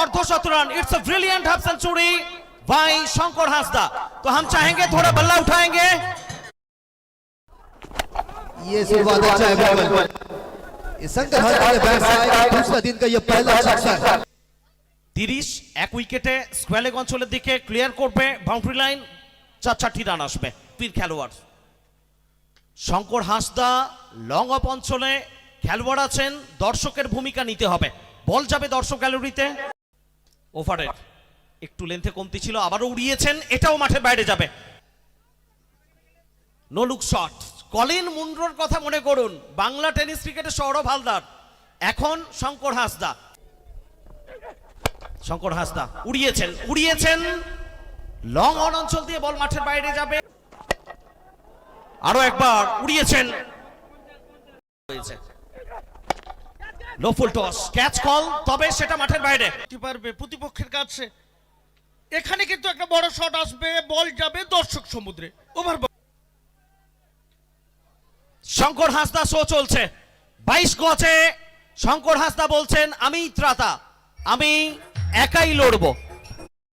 अर्धशतरन, it's a brilliant half century by Shankar Hansda. तो हम चाहेंगे थोड़ा बल्ला उठाएंगे। ये शुरुआत अच्छा है बिल्कुल। शंकर हांसदा के बैट साइड दूसरा दिन का ये पहला सिक्सर। 30 এক উইকেটে স্কোয়ালেগ অঞ্চলের দিকে ক্লিয়ার করবে বাউন্ডারি লাইন। 4-4টি রান আসবে। বীর খেলোয়াড় শঙ্কর হাঁসদা লং অফ অঞ্চলে খেলোয়াড় আছেন, দর্শকের ভূমিকা নিতে হবে। বল যাবে দর্শক গ্যালারিতে। ওভারের একটু লেন্থে কমতি ছিল, আবারও উড়িয়েছেন, এটাও মাঠের বাইরে যাবে। No look shot. কলিন মুন্ড্রোর কথা মনে করুন, বাংলা টেনিস ক্রিকেটে সৌরভ হালদার, এখন শঙ্কর হাঁসদা। শঙ্কর হাঁসদা উড়িয়েছেন লং অন অঞ্চল দিয়ে, বল মাঠের বাইরে যাবে। আরো একবার উড়িয়েছেন, low full toss, catch call, তবে সেটা মাঠের বাইরে। পারবে প্রতিপক্ষের কাছে। এখানে কিন্তু একটা বড় শট আসবে, বল যাবে দর্শক সমুদ্রে। ওভার শঙ্কর হাঁসদা শো চলছে 22 গজে। শঙ্কর হাঁসদা বলছেন আমি ত্রাতা, আমি একাই লড়বো।